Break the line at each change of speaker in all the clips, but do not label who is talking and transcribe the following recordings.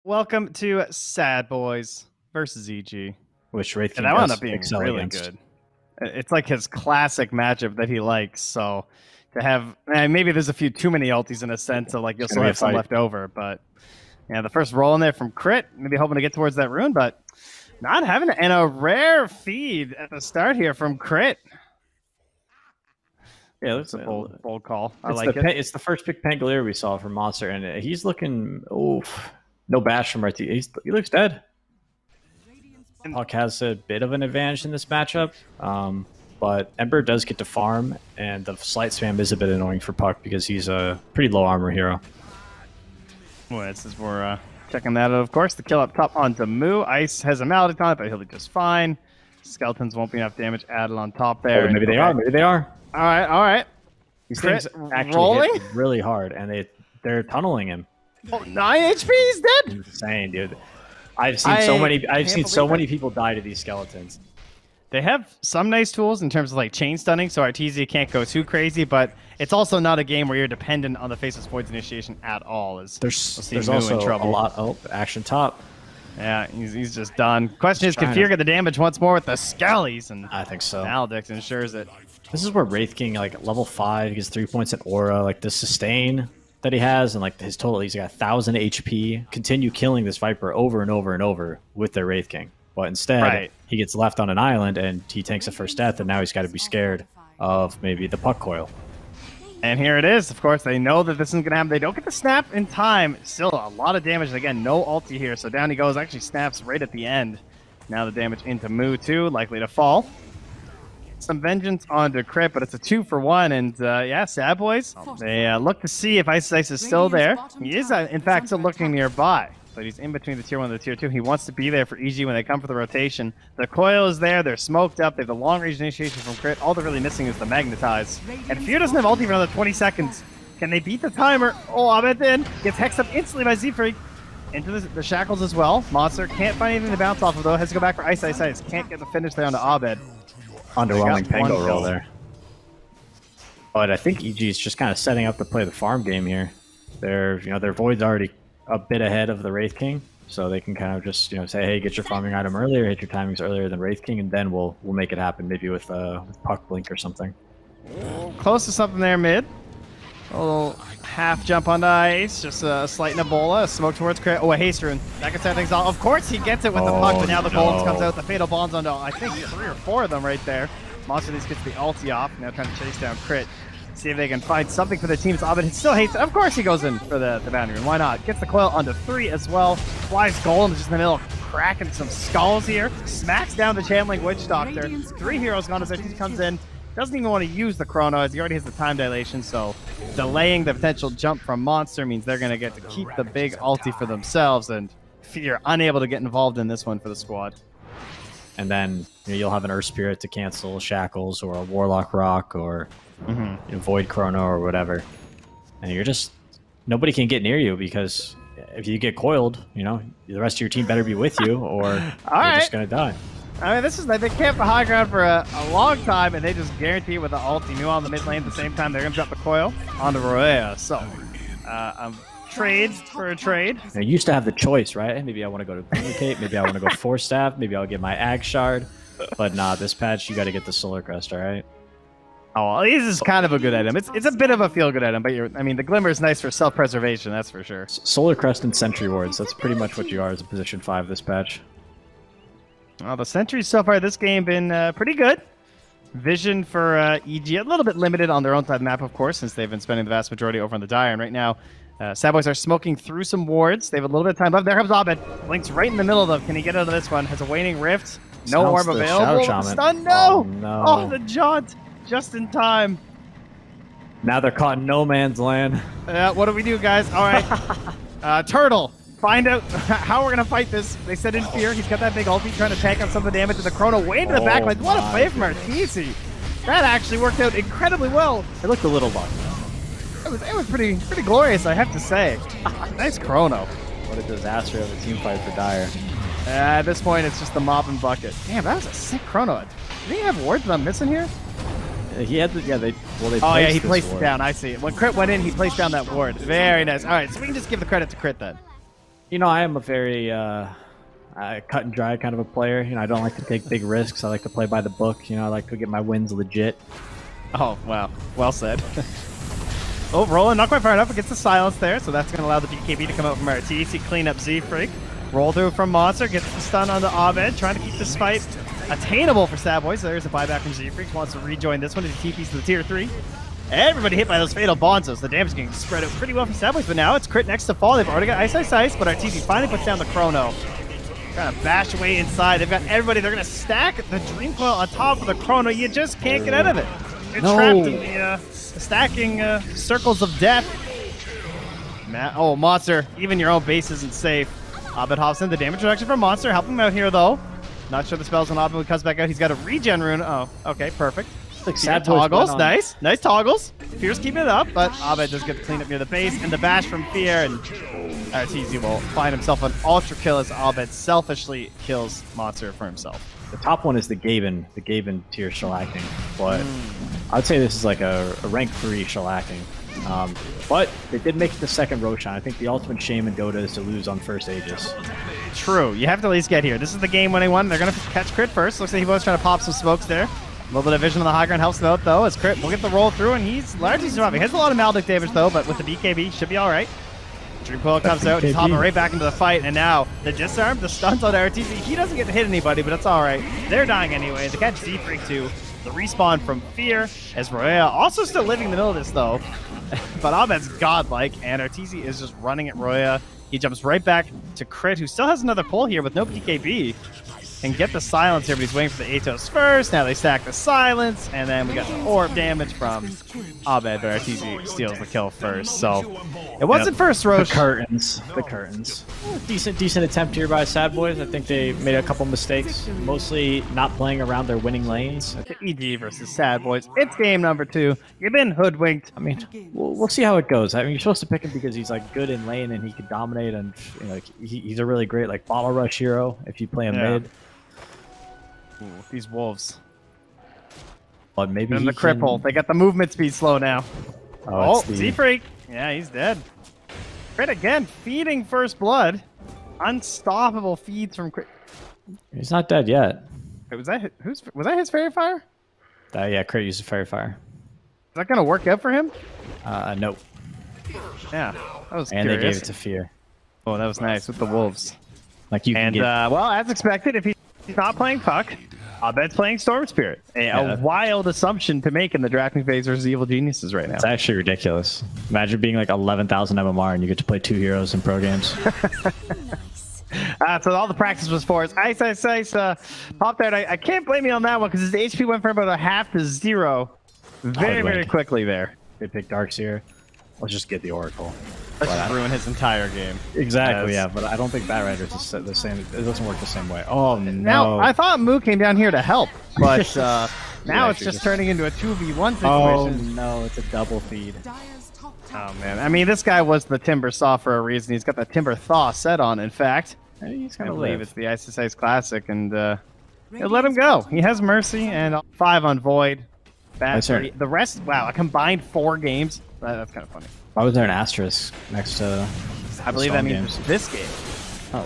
Welcome to Sad Boys versus EG.
Which Wraith King
And that wound
does
up being
excel
really
against.
good. It's like his classic matchup that he likes. So to have maybe there's a few too many ultis in a sense, so like you'll still have some left over. But yeah, the first roll in there from Crit, maybe hoping to get towards that rune, but not having it. And a rare feed at the start here from Crit. Yeah, that's a bold call. I like it.
It's the first pick Pangolier we saw from Monster, and he's looking no bash from RT. He looks dead. Puck has a bit of an advantage in this matchup, but Ember does get to farm, and the slight spam is a bit annoying for Puck because he's a pretty low armor hero.
Well, this is we're checking that out, of course. The kill up top onto Moo. Ice has a malady on it, but he'll be just fine. Skeletons won't be enough damage added on top there.
Oh, maybe they are. Maybe they are.
All right, all right.
These things actually hit really hard, and they're tunneling him.
Oh, 9 HP, he's dead.
Insane, dude. I've seen so many people die to these skeletons.
They have some nice tools in terms of like chain stunning, so Artesia can't go too crazy, but it's also not a game where you're dependent on the Faceless Void's initiation at all.
There's also a lot. Oh, action top.
Yeah, he's just done. Question is, can Fear get the damage once more with the Scallies? And
I think so.
Maledict ensures it.
This is where Wraith King, like level 5, he gets 3 points in aura, like the sustain that he has, and like his total, he's got 1,000 HP. Continue killing this Viper over and over and over with their Wraith King. But instead, he gets left on an island and he takes a first death, and now he's got to be scared of maybe the Puck Coil.
And here it is. Of course, they know that this isn't going to happen. They don't get the snap in time. Still a lot of damage. Again, no ulti here. So down he goes. Actually snaps right at the end. Now the damage into Moo too. Likely to fall. Some vengeance onto Crit, but it's a 2-for-1. And yeah, Sad Boys, they look to see if Ice is still there. He is, in fact, still looking nearby. But he's in between the tier 1 and the tier 2. He wants to be there for EG when they come for the rotation. The coil is there. They're smoked up. They have the long-range initiation from Crit. All they're really missing is the magnetize. And Fear doesn't have ulti for another 20 seconds. Can they beat the timer? Oh, Abed in. Gets hexed up instantly by Z-Freak. Into the shackles as well. Monster can't find anything to bounce off of, though. Has to go back for Ice. Can't get the finish there onto Abed.
Underwhelming Pango roll there. But I think EG is just kind of setting up to play the farm game here. Their Void's already a bit ahead of the Wraith King, so they can kind of just say, hey, get your farming item earlier, hit your timings earlier than Wraith King, and then we'll make it happen, maybe with Puck Blink or something.
Close to something there mid. A little half jump on Ice, just a slight Ebola, a smoke towards Crit. Oh, a haste rune. That can set things off. Of course he gets it with the Puck, but now the Golden comes out. The Fatal Bonds onto, I think, 3 or 4 of them right there. Monster at least gets the ulti off. Now trying to chase down Crit. See if they can find something for the teams. Abed still hates it. Of course he goes in for the boundary rune. Why not? Gets the coil onto 3 as well. Flies Golem just in the middle, cracking some skulls here. Smacks down the Channeling Witch Doctor. 3 heroes gone as he comes in. Doesn't even want to use the chrono as he already has the time dilation, so delaying the potential jump from Monster means they're going to get to keep the big ulti for themselves, and Fear unable to get involved in this one for the squad.
And then you'll have an Earth Spirit to cancel Shackles or a Warlock Rock or Void Chrono or whatever. And you're just... Nobody can get near you because if you get coiled, the rest of your team better be with you or you're just going to die.
I mean, this is like they camped the high ground for a long time, and they just guarantee it with the ulti. Meanwhile, in the mid lane, at the same time, they're going to jump the coil onto Roya. So, trade for a trade.
I used to have the choice, right? Maybe I want to go to Duplicate, maybe I want to go Force Staff, maybe I'll get my Ag Shard. But nah, this patch, you got to get the Solar Crest, all right?
Oh, well, this is kind of a good item. It's a bit of a feel-good item, but the Glimmer is nice for self-preservation, that's for sure.
Solar Crest and Sentry Wards, that's pretty much what you are as a position 5 this patch.
Well, the sentries so far this game been pretty good. Vision for EG, a little bit limited on their own side of the map, of course, since they've been spending the vast majority over on the Dire. And right now, Sad Boys are smoking through some wards. They have a little bit of time left. There comes Abed. Blinks right in the middle of them. Can he get out of this one? Has a waning rift. No orb available. Stun, no!
No.
Oh, the jaunt. Just in time.
Now they're caught in no man's land.
What do we do, guys? All right. Turtle. Find out how we're going to fight this. They said in Fear. He's got that big ulti trying to tank on some of the damage to the Chrono way into the back line. What a play from Artesia. That actually worked out incredibly well.
It looked a little lucky.
It was pretty glorious, I have to say. Nice Chrono.
What a disaster of a team fight for Dire.
At this point, it's just the mop and bucket. Damn, that was a sick Chrono. Did he have wards that I'm missing here?
He had the, they
oh yeah, he placed it down. I see it. When Crit went in, he placed down that ward. Very nice. All right, so we can just give the credit to Crit then.
You know, I am a very cut and dry kind of a player. You know, I don't like to take big risks. I like to play by the book. You know, I like to get my wins legit.
Oh, wow. Well said. Oh, rolling not quite far enough. It gets the silence there, so that's going to allow the BKB to come out from RTC, clean up Z-Freak. Roll through from Monster, gets the stun on the Abed, trying to keep this fight attainable for SADBOYS. There's a buyback from Z-Freak, wants to rejoin this one. He TPs to the tier 3. Everybody hit by those fatal bonzos. The damage getting spread out pretty well from SADBOYS, but now it's crit next to fall. They've already got Ice, but RTC finally puts down the Chrono. Trying to bash away inside. They've got everybody. They're going to stack the Dream Coil on top of the Chrono. You just can't get out of it. You're trapped in the stacking circles of death. Oh, Monster. Even your own base isn't safe. Abed hops in. The damage reduction from Monster. Help him out here, though. Not sure the spells on Abed when he comes back out. He's got a regen rune. Oh, okay, perfect.
Like
toggles. Nice. Nice toggles. Fear's keeping it up, but Abed does get the clean up near the base. And the bash from Fear. And RTZ will find himself an ultra kill as Abed selfishly kills Monster for himself.
The top one is the Gaben tier shellacking, but I'd say this is like a rank 3 shellacking. But they did make it the second Roshan. I think the ultimate shame in Dota is to lose on first Aegis.
True. You have to at least get here. This is the game-winning one. They're going to catch Crit first. Looks like he was trying to pop some smokes there. A little bit of vision on the high ground helps him out, though, as Crit will get the roll through, and he's largely surviving. He has a lot of Maldic damage, though, but with the BKB, should be all right. Dream Coil comes out, he's hopping right back into the fight, and now the disarm, the stuns on RTC. He doesn't get to hit anybody, but it's all right. They're dying anyway. They catch Z-Freak, too. The respawn from Fear, as Roya also still living in the middle of this, though. But Abed's godlike, and RTC is just running at Roya. He jumps right back to Crit, who still has another pull here with no BKB. And get the silence here, but he's waiting for the Atos first. Now they stack the silence, and then we got the orb damage from Abed, but RTZ steals the kill first. So it wasn't first, Roche.
The curtains. Decent attempt here by SADBOYS. I think they made a couple mistakes, mostly not playing around their winning lanes.
EG versus SADBOYS. It's game number 2. You've been hoodwinked.
I mean, we'll see how it goes. I mean, you're supposed to pick him because he's like good in lane and he can dominate, and you know, he's a really great like bottle rush hero if you play him mid.
Ooh, these wolves.
But maybe
and the cripple. They got the movement speed slow now. Oh, Z-Freak. Yeah, he's dead. Crit again, feeding first blood. Unstoppable feeds from Crit.
He's not dead yet.
Wait, was that his Fairy Fire?
Yeah, Crit used a Fairy Fire.
Is that gonna work out for him?
Nope.
Yeah, that was
and
curious.
They gave it to Fear.
Oh, that was nice with the wolves.
Like you can get...
well, as expected, if he's not playing Puck, Abed's playing Storm Spirit. A wild assumption to make in the drafting phase versus Evil Geniuses right now.
It's actually ridiculous. Imagine being like 11,000 MMR and you get to play 2 heroes in pro games.
So all the practice was for us. Ice popped out. I can't blame you on that one because his HP went from about a half to 0 very quickly there.
They picked Darkseer. Let's just get the Oracle.
Let's just ruin his entire game.
Exactly, yeah, but I don't think Batrider is the same. It doesn't work the same way. Oh, no.
Now, I thought Moo came down here to help, but now it's just turning into a 2v1 situation.
Oh, no, it's a double feed.
Oh, man. I mean, this guy was the Timber Saw for a reason. He's got the Timber Thaw set on, in fact.
He's
I believe it's the Ice Classic, and let him go. He has Mercy, and 5 on Void. The rest, wow, a combined 4 games. That's kind of funny.
Why was there an asterisk next to...
I believe that means this game.
Oh.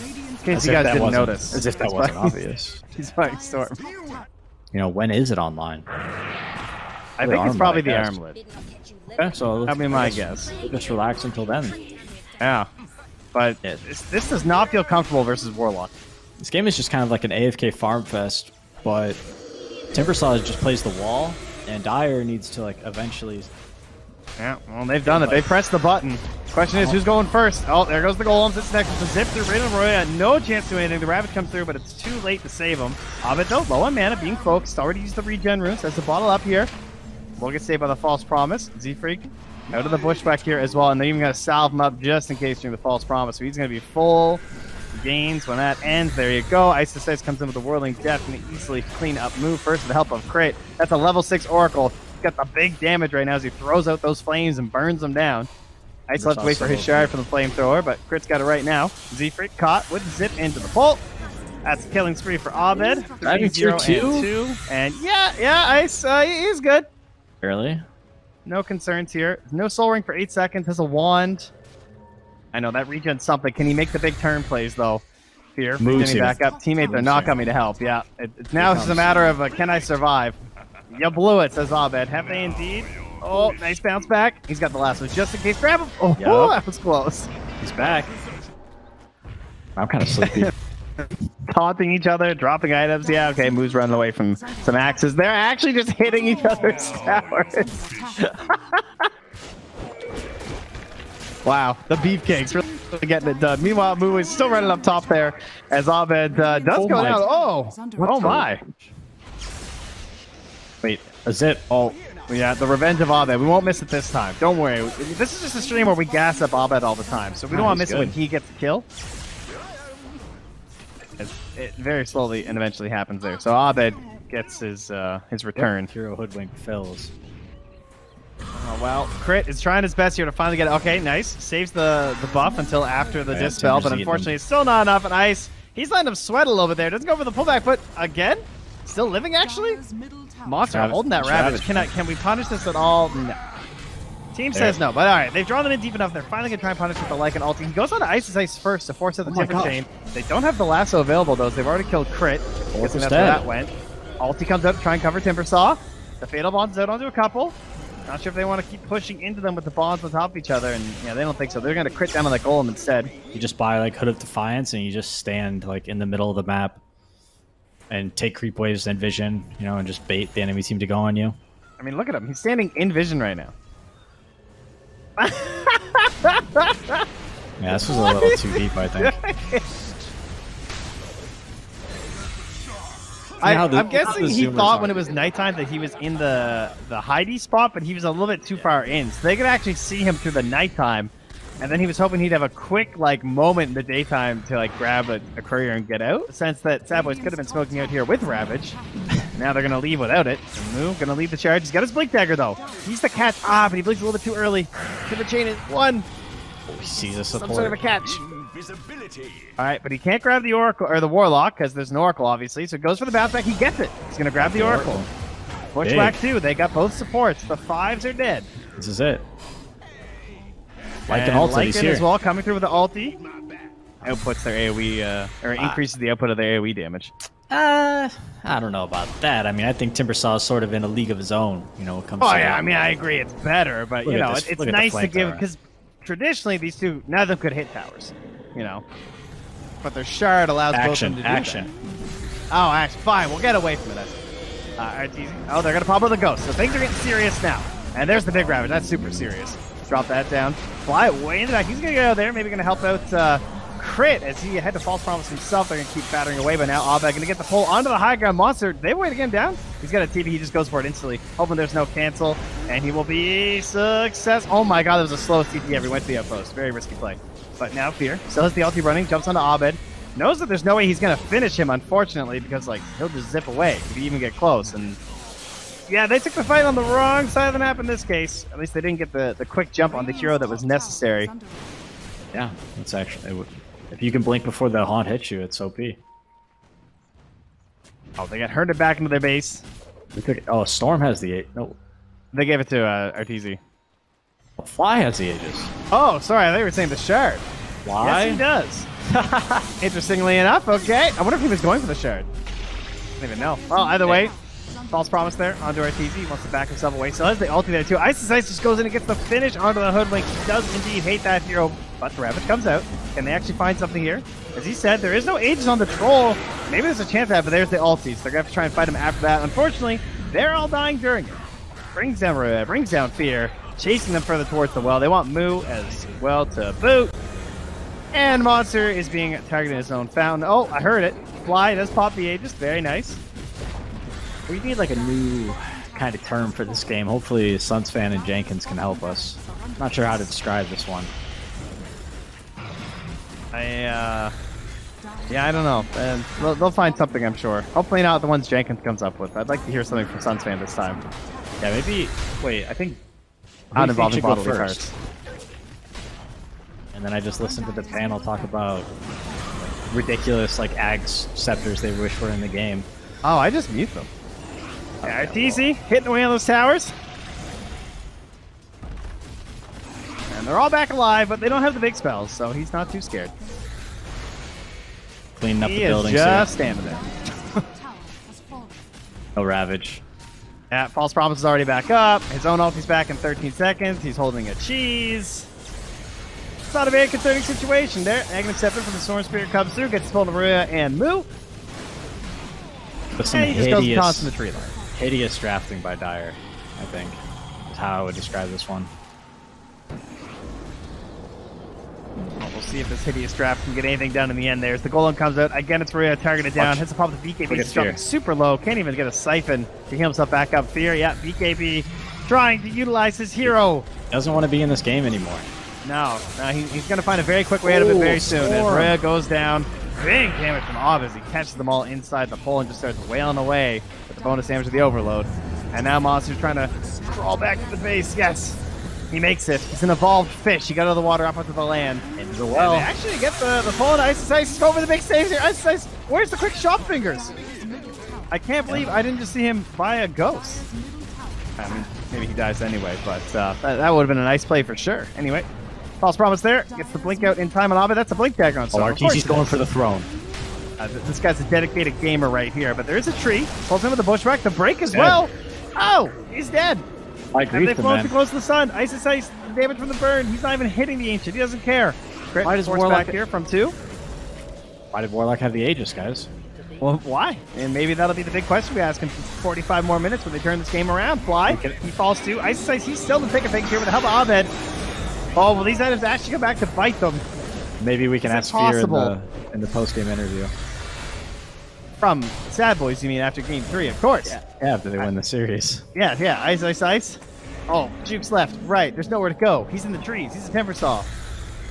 In case you guys didn't notice.
As if that wasn't obvious.
He's playing Storm.
You know, when is it online?
I think it's probably the Armlet.
Okay, so
that'd be my guess.
Just relax until then.
Yeah. But this does not feel comfortable versus Warlock.
This game is just kind of like an AFK farm fest, but Timbersaw just plays the wall, and Dire needs to like eventually...
Yeah, well, they've done it. They pressed the button. Question is, who's going first? Oh, there goes the golems. It's next. It's a zip through right on Roya. No chance to anything. The rabbit comes through, but it's too late to save him. Abed, though, low on mana, being focused. Already used the regen runes. Has the bottle up here. Will get saved by the false promise. Z-Freak out of the bush back here as well, and they're even going to salve him up just in case during the false promise. So he's going to be full gains when that ends. There you go. Ice comes in with the Whirling Death and an easily clean up move first with the help of Crate. That's a level 6 Oracle. Got the big damage right now as he throws out those flames and burns them down. Ice left to wait for his shard for the flamethrower, but Crit's got it right now. Z-Freak caught with zip into the pole. That's a killing spree for Abed. 3-0 and 2. And yeah, Ice, he's good.
Barely.
No concerns here. No soul ring for 8 seconds. Has a wand. I know that regen's something. Can he make the big turn plays though? Fear,
Moves
getting back up. Teammates are not coming to help. Yeah, it's now just a matter of can I survive? You blew it, says Abed. Have they indeed? Oh, nice bounce back. He's got the last one just in case. Grab him. Oh, that was close.
He's back. I'm kind of sleepy.
Taunting each other, dropping items. Yeah, okay. Moo's running away from some axes. They're actually just hitting each other's towers. Wow, the beefcake's really getting it done. Meanwhile, Moo is still running up top there as Abed does go down. Oh my. Wait, is it? Oh, yeah, the revenge of Abed. We won't miss it this time. Don't worry. This is just a stream where we gas up Abed all the time, so we don't want to miss it when he gets a kill. It very slowly and eventually happens there. So Abed gets his return.
Hero Hoodwink fills.
Oh, well, Crit is trying his best here to finally get it. Okay, nice. Saves the buff until after the dispel, but unfortunately it's still not enough. And Ice, he's letting him sweat a little bit there. Doesn't go for the pullback, but again, still living actually? Monster holding that Ravage. Can we punish this at all? No. Team says no, but alright, they've drawn them in deep enough. They're finally going to try and punish with the Lycan ulti. He goes on to Ice's Ice first to force out the Timber Chain. They don't have the lasso available, though, so they've already killed Crit. Guessing that's where that went. Ulti comes out to try and cover Timbersaw. The Fatal Bond's out onto a couple. Not sure if they want to keep pushing into them with the bonds on top of each other, and yeah, they don't think so. They're going to crit down on the golem instead.
You just buy like Hood of Defiance, and you just stand like in the middle of the map and take creep waves and vision, you know, and just bait the enemy team to go on you.
I mean, look at him. He's standing in vision right now.
Yeah, this was a little too deep, I think.
I'm guessing he thought when it was nighttime that he was in the hidey spot, but he was a little bit too far in. So they could actually see him through the nighttime, and then he was hoping he'd have a quick like moment in the daytime to like grab a courier and get out. The sense that SADBOYS could have been smoking out here with Ravage. Now they're going to leave without it. Moo going to leave the charge. He's got his Blink Dagger, though. He's the catch. Ah, but he blinks a little bit too early. Timber Chain is one.
Oh, he sees a support.
Some sort of a catch. All right, but he can't grab the Oracle or the Warlock because there's an Oracle, obviously. So he goes for the bounce back. He gets it. He's going to grab the Oracle. Bushwhack, too. They got both supports. The 5s are dead.
This is it. Lycan ulti, he's here.
As well, coming through with the ulti. Outputs their AoE, or increases the output of their AoE damage.
I don't know about that. I mean, I think Timbersaw is sort of in a league of his own. You know, when it comes to
yeah, I mean, I agree, it's better, but you know, it's nice to give because traditionally these two, none of them could hit towers, you know, but their shard allows both of them to do that. Oh, action! Fine, we'll get away from it. Alright, easy. Oh, they're gonna pop with a ghost, so things are getting serious now. And there's the big Ravage. That's super serious. Drop that down. Fly it way in the back. He's gonna go there. Maybe gonna help out. Crit as he had to false promise himself. They're going to keep battering away, but now Abed going to get the pull onto the high ground monster. They wait to get him down. He's got a TP. He just goes for it instantly, hoping there's no cancel, and he will be success. Oh my god, there was a slow CT ever went to the outpost. Very risky play. But now Fear still has the ulti running, jumps onto Abed. Knows that there's no way he's going to finish him, unfortunately, because like he'll just zip away if he even get close. And yeah, they took the fight on the wrong side of the map in this case. At least they didn't get the quick jump on the hero that was necessary.
Yeah, it's actually... If you can blink before the haunt hits you, it's OP.
Oh, they got herded back into their base.
Oh, Storm has the 8. No.
They gave it to Arteezy.
Well, Fly has the Aegis.
Oh, sorry, I thought you were saying the shard.
Why?
Yes, he does. Interestingly enough, okay. I wonder if he was going for the shard. I don't even know. Well, either way, false promise there onto Arteezy. He wants to back himself away. So has the ulti there too. Ice just goes in and gets the finish onto the Hoodwink. He does indeed hate that hero, but the Ravage comes out. Can they actually find something here? As he said, there is no Aegis on the troll. Maybe there's a chance of that, but there's the ulti. So they're going to have to try and fight him after that. Unfortunately, they're all dying during it. Brings down Fear, chasing them further towards the well. They want Moo as well to boot. And Monster is being targeted in his own fountain. Oh, I heard it. Fly does pop the Aegis. Very nice.
We need like a new kind of term for this game. Hopefully Suns fan and Jenkins can help us. I'm not sure how to describe this one.
Yeah, I don't know. They'll find something, I'm sure. Hopefully not the ones Jenkins comes up with. I'd like to hear something from Suns fan this time.
Yeah, maybe... Wait, I think...
Not involving bodily parts.
And then I just listened to the panel talk about ridiculous, like, Ags scepters they wish were in the game.
Oh, I just mute them. Yeah, Arteezy hitting away on those towers. And they're all back alive, but they don't have the big spells, so he's not too scared.
Cleaning up
He
the buildings.
is just standing there.
No Ravage.
Yeah, False Promise is already back up. His own ulti's back in 13 seconds. He's holding a cheese. It's not a very concerning situation there. Negative 7 from the Storm Spirit comes through, gets pulled to Maria and Moo.
With some
And he just goes and taunts in
hideous,
the tree line.
hideous drafting by Dire, I think, is how I would describe this one.
Well, we'll see if this hideous draft can get anything done in the end. There's the Golem comes out. Again, it's Maria targeted down. Hits a pop with BKB. He's dropping super low. Can't even get a siphon to heal himself back up. Fear, yeah, BKB trying to utilize his hero.
Doesn't want to be in this game anymore.
No, he's going to find a very quick way out of it very soon. As Maria goes down. Big damage from Ob as he catches them all inside the pole and just starts wailing away with the bonus damage of the overload. And now Monster's trying to crawl back to the base. Yes, he makes it. He's an evolved fish. He got out of the water up onto the land. Into the well. And they actually get the pull, and Ice is going for the big saves here. Ice, where's the quick shot fingers? I can't believe I didn't just see him buy a ghost. I mean, maybe he dies anyway, but that would have been a nice play for sure. Anyway. False Promise there. Gets the blink out in time on Ovid. That's a blink dagger on Storm.
Arteezy's going for the throne.
This guy's a dedicated gamer right here, but there is a tree. Pulls him with the bushwhack. The break as well. Oh, he's dead.
I agree
with him, man. Too close to the sun. Ice, damage from the burn. He's not even hitting the Ancient. He doesn't care. Great. Why does Warlock back here from 2? Why
did Warlock have the Aegis, guys?
Well, why? And maybe that'll be the big question we ask him. 45 more minutes when they turn this game around. Fly. He falls too. Ice, he's still the pick a thing here with the help of Abed. Oh, well, these items actually come back to bite them.
Maybe we can ask Fear in the post-game interview.
From SADBOYS, you mean, after Game 3, of course.
Yeah, after they win the series.
Yeah. Ice. Oh, Juke's left. Right, there's nowhere to go. He's in the trees. He's a Temper Saw.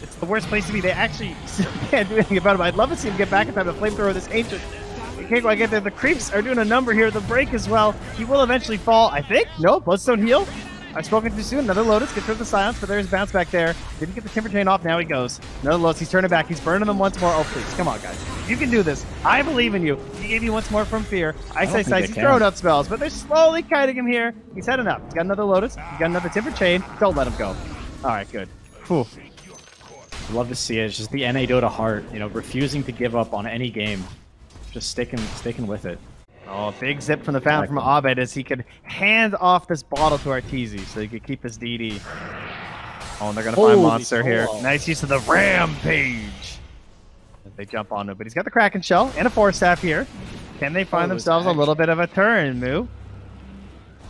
It's the worst place to be. They actually still can't do anything about him. I'd love to see him get back in time to flamethrower this Ancient. He can't quite get there. The creeps are doing a number here. The break as well. He will eventually fall, I think. No, Bloodstone heal. I've spoken too soon. Another Lotus gets rid of the silence, but there's bounce back there. Didn't get the Timber Chain off. Now he goes. Another Lotus. He's turning back. He's burning them once more. Oh, please. Come on, guys. You can do this. I believe in you. He gave you once more from Fear. Ice. He's throwing out spells, but they're slowly kiting him here. He's had enough. He's got another Lotus. He's got another Timber Chain. Don't let him go. All right, good. Whew.
Love to see it. It's just the NA Dota heart, refusing to give up on any game. Just sticking with it.
Oh, big zip from the fountain from Abed as he could hand off this bottle to Arteezy so he could keep his DD. Oh, and they're going to find Monster here. Nice use of the Rampage. They jump on him, but he's got the Kraken Shell and a Force Staff here. Can they find themselves a little bit of a turn, Moo?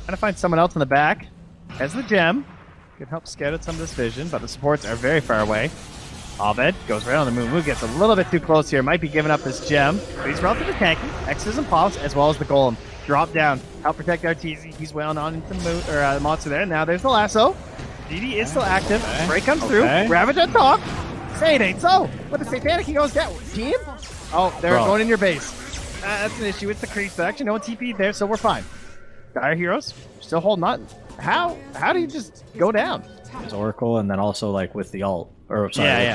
Trying to find someone else in the back. Has the gem. Could help scout out some of this vision, but the supports are very far away. Abed goes right on the move. Moo gets a little bit too close here. Might be giving up this gem, but he's relatively tanky. X's and pops, as well as the Golem. Drop down. Help protect Arteezy. He's wailing on into the Monster there. Now there's the lasso. DD is still active. Break comes through. Ravage on top. Say it ain't so. With the Satanic, he goes down. Team? Oh, they're going in your base. That's an issue. It's the creeps, but actually no one TP'd there, so we're fine. Dire Heroes still holding on. How do you just go down?
There's Oracle, and then also with the ult. Or sorry,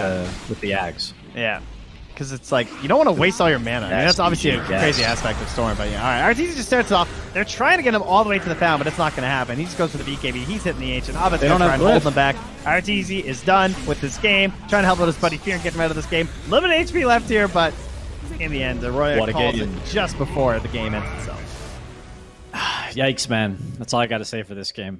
with the Ags.
Yeah, because it's like you don't want to waste all your mana. I mean, that's obviously a crazy aspect of Storm, but yeah. All right, Arteezy just starts off. They're trying to get him all the way to the fountain, but it's not going to happen. He just goes for the BKB. He's hitting the Ancient. Abed's going to try and hold them back. Arteezy is done with this game, trying to help out his buddy Fear and get him out of this game. Limited HP left here, but in the end, the Royal calls it just before the game ends itself.
Yikes, man. That's all I got to say for this game.